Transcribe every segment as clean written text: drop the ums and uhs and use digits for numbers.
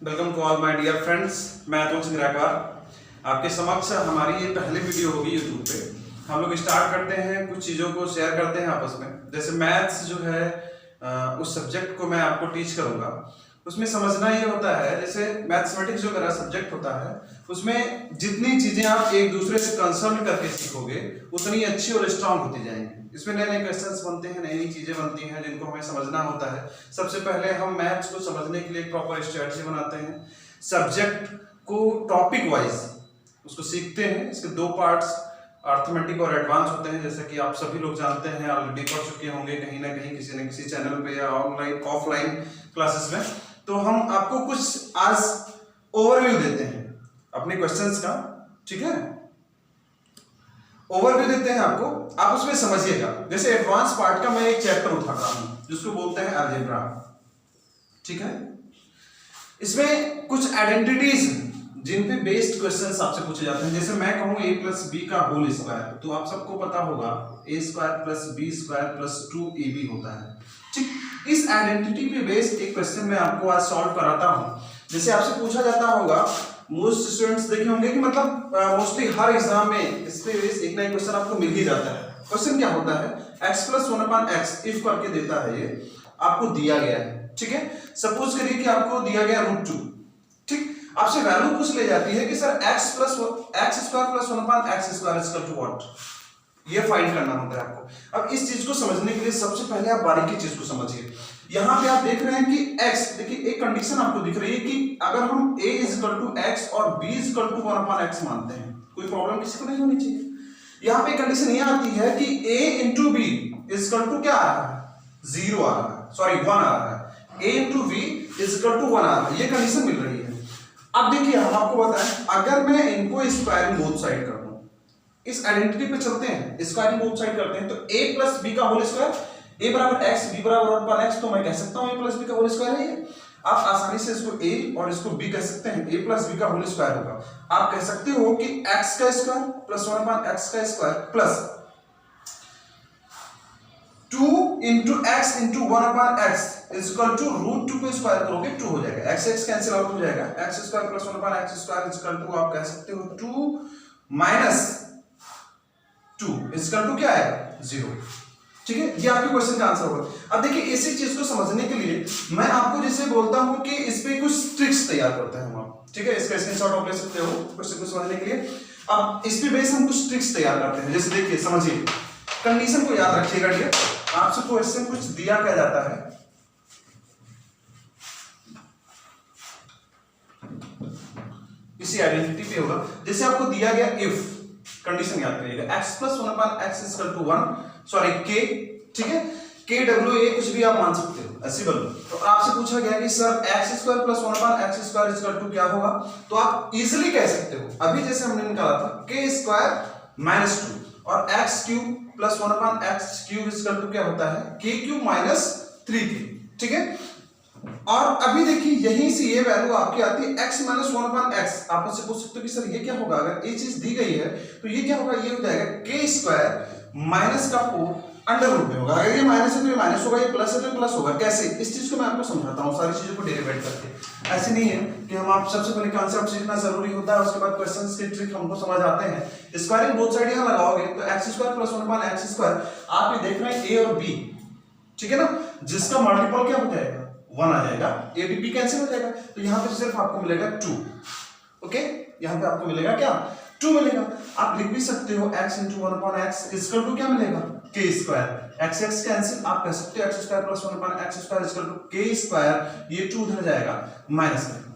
Welcome to all my dear friends. मैं अतुल सिंह रायकवार आपके समक्ष हमारी ये पहली वीडियो होगी यूट्यूब पे। हम लोग स्टार्ट करते हैं, कुछ चीज़ों को शेयर करते हैं आपस में। जैसे मैथ्स जो है उस सब्जेक्ट को मैं आपको टीच करूंगा। उसमें समझना ये होता है, जैसे मैथमेटिक्स जो मेरा सब्जेक्ट होता है उसमें जितनी चीज़ें आप एक दूसरे से कंसल्ट करके सीखोगे उतनी अच्छी और स्ट्रांग होती जाएंगी। इसमें नए नए क्वेश्चंस बनते हैं, नई नई चीज़ें बनती हैं जिनको हमें समझना होता है। सबसे पहले हम मैथ्स को समझने के लिए एक प्रॉपर स्ट्रेटजी बनाते हैं। सब्जेक्ट को टॉपिक वाइज उसको सीखते हैं। इसके दो पार्ट्स अर्थमेटिक और एडवांस होते हैं, जैसे कि आप सभी लोग जानते हैं, ऑलरेडी पढ़ चुके होंगे कहीं ना कहीं किसी न किसी चैनल पे या ऑनलाइन ऑफलाइन क्लासेस में। तो हम आपको कुछ आज ओवरव्यू देते हैं अपने क्वेश्चंस का, ठीक है। ओवरव्यू देते हैं आपको, आप उसमें समझिएगा। जैसे एडवांस पार्ट का मैं एक चैप्टर उठाता हूं जिसको बोलते हैं अलजेब्रा, ठीक है। इसमें कुछ आइडेंटिटीज जिन पे बेस्ड क्वेश्चंस आपसे पूछे जाते हैं। जैसे मैं कहूं a प्लस बी का होल स्क्वायर, तो आप सबको पता होगा a square plus B square plus 2ab होता है, ठीक। इस आइडेंटिटी पे बेस्ड एक क्वेश्चन मैं आपको आज सॉल्व कराता हूं। जैसे आपसे पूछा जाता होगा, मोस्ट स्टूडेंट्स देखे होंगे कि मतलब मोस्टली हर एग्जाम में इस पे एक ना एक क्वेश्चन आपको मिल ही जाता है। क्वेश्चन क्या होता है, x प्लस 1/x इफ करके देता है, ये आपको दिया गया है, ठीक है। सपोज करिए कि आपको दिया गया √2, ठीक। आपसे वैल्यू पूछ ले जाती है कि sir x square plus 1/x square is equal to what, ये फाइंड करना होता है आपको। अब इस चीज को समझने के लिए सबसे पहले आप बारीकी चीज को समझिए। यहां पे आप देख रहे हैं कि x, देखिए एक कंडीशन आपको दिख रही है कि अगर हम a is equal to x और b is equal to 1/x मानते हैं, कोई प्रॉब्लम किसी को नहीं होनी चाहिए। यहां पे कंडीशन ये आती है कि a into B is equal to क्या आ रहा है, 0 आ रहा है, सॉरी 1 आ रहा है। a into B is equal to 1 आ रहा है, ये कंडीशन मिल रही है। अब देखिए हम आपको बताएं, अगर मैं इनको स्क्वायरिंग बोथ साइड कर दूं, इस आइडेंटिटी पे चलते हैं, स्क्वायरिंग बोथ साइड करते हैं, तो a प्लस b का होल स्क्वायर, a बराबर x, b बराबर 1/x, तो मैं कह सकता हूं a प्लस b का होल स्क्वायर है ये। आप आसानी से इसको a और इसको b कह सकते हैं, a प्लस b का होल स्क्वायर होगा। आप कह सकते हो कि x का स्क्वायर प्लस 1/x का square plus 2 into X into 1/x is equal to √2 को स्क्वायर करोगे 2 हो जाएगा, x x कैंसिल आउट हो जाएगा, x square plus 1/x square is equal to आप कह सकते हो 2 माइनस 2 इज इक्वल टू क्या है, 0, ठीक है। ये आपके क्वेश्चन का आंसर होगा। अब देखिए इसी चीज को समझने के लिए मैं आपको जैसे बोलता हूं कि इस पे कुछ ट्रिक्स तैयार करते हैं हम, ठीक है। इसका स्क्रीनशॉट आप ले सकते हो क्वेश्चन को समझने के लिए। अब इस पे बेस हम कुछ ट्रिक्स तैयार करते हैं। जैसे देखिए समझिए, कंडीशन को याद रखिएगा डियर। आपसे क्वेश्चन कुछ दिया क्या जाता है, इसी आइडेंटिटी पे होगा। जैसे आपको दिया गया इफ, कंडीशन याद करिएगा, x plus 1/x is equal to 1, sorry k, ठीक है। k w a कुछ भी आप मान सकते हो, ऐसी बोलो। तो आपसे पूछा गया कि sir x square plus 1/x square is equal to क्या होगा, तो आप इजीली कह सकते हो, अभी जैसे हमने निकाला था k स्क्वायर माइनस 2 और x cube plus 1/x cube is equal to क्या होता है, k क्यूब माइनस 3k, ठीक है। और अभी देखिए यहीं से ये वैल्यू आपकी आती है x माइनस 1/x। आप मुझसे पूछ सकते हो कि सर ये क्या होगा, अगर ये चीज दी गई है तो ये क्या होगा, ये हो जाएगा k स्क्वायर माइनस का 4 अंडर रूट में होगा। अगर ये माइनस है तो ये माइनस होगा, ये प्लस है तो ये प्लस होगा। कैसे, इस चीज को मैं आपको समझाता हूँ, सारी चीजों को डेरिवेट करके। ऐसे नहीं है कि हम आप सबसे पहले कॉन्सेप्ट सीखना जरूरी होता है, उसके बाद क्वेश्चंस की ट्रिक हमको समझ आते हैं। स्क्वायरिंग बोथ साइड यहां लगाओगे तो x square plus 1/x square, आप ये देख रहे हैं a और b, ठीक है ना, जिसका मल्टीपल क्या हो जाएगा, 1 आ जाएगा, a b b कैंसिल हो जाएगा, तो यहां पे सिर्फ आपको मिलेगा 2, ओके। यहां पे आपको मिलेगा क्या, 2 मिलेगा। आप लिख भी सकते हो x into 1/x is equal to क्या मिलेगा, k square, x x cancel, आप कह सकते हो x square plus 1/x square is equal to k square, ये 2 उधर जाएगा माइनस करेगा,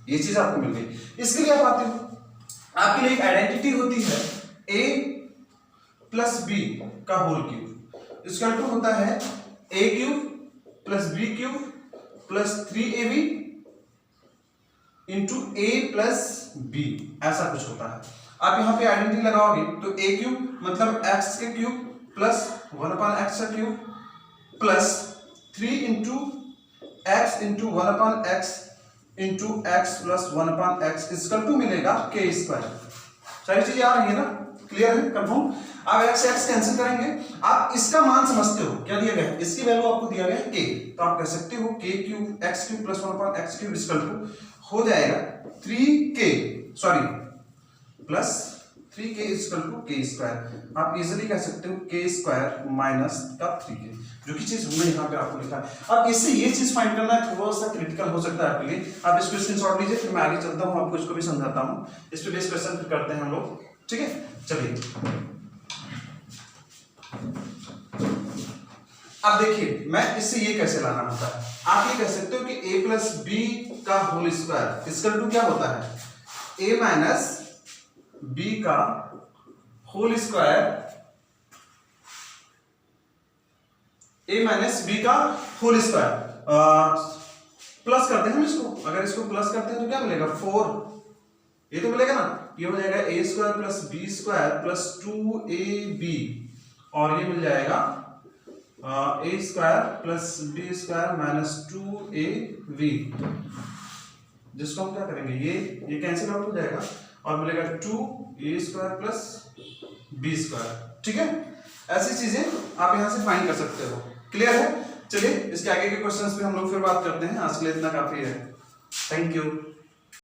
ये चीज आपको मिल गई। इसके लिए आप आते हो, आपके लिए एक आइडेंटिटी होती है a प्लस b का होल क्यूब इसका इक्वल होता है a cube plus b cube plus 3ab into a plus b, ऐसा कुछ होता है। आप यहां पे आइडेंटिटी लगाओगे तो a क्यूब मतलब x के क्यूब प्लस 1/x का cube plus 3 into x into 1/x into x plus 1/x is equal to मिलेगा k स्क्वायर, सारी चीजें आ रही है ना, क्लियर है, कंफर्म। आप x से x कैंसिल करेंगे, आप इसका मान समझते हो, क्या दिया गया है, इसकी वैल्यू आपको दिया गया है k, तो आप कह सकते हो k cube x cube plus 1/x cube equal to हो जाएगा 3k sorry plus 3k equal to k square. आप इजीली कह सकते हो k स्क्वायर माइनस का 3k, जो की चीज हमने यहाँ पे आपको लिखा है। अब इससे ये चीज फाइंड करना है, थोड़ा सा क्रिटिकल हो सकता है आपके लिए, आप इसको स्क्रीनशॉट लीजिए, फिर मैं आगे चलता हूँ, आपको इसको भी समझाता हूँ। इस पे बेस क्वेश्चन फिर करते हैं हम लोग, ठीक है। चलिए अब देखिए मैं इससे ये कैसे लाना होता है, आप ये कह सकते हो कि a प्लस बी का होल स्क्वायर इक्वल टू क्या होता है, a माइनस बी का whole square, a minus B का होल स्क्वायर प्लस करते हैं हम इसको, अगर इसको प्लस करते हैं तो क्या मिलेगा 4, ये तो मिलेगा ना, ये हो जाएगा a square plus B square plus 2ab, और ये मिल जाएगा a square plus B square minus 2ab, जिसको हम क्या करेंगे, ये कैंसिल आउट हो जाएगा और मिलेगा 2a square plus B square, ठीक है। ऐसी चीजें आप यहां से फाइंड कर सकते हो, क्लियर है। चलिए इसके आगे के क्वेश्चंस पे हम लोग फिर बात करते हैं, आज के लिए इतना काफी है, थैंक यू।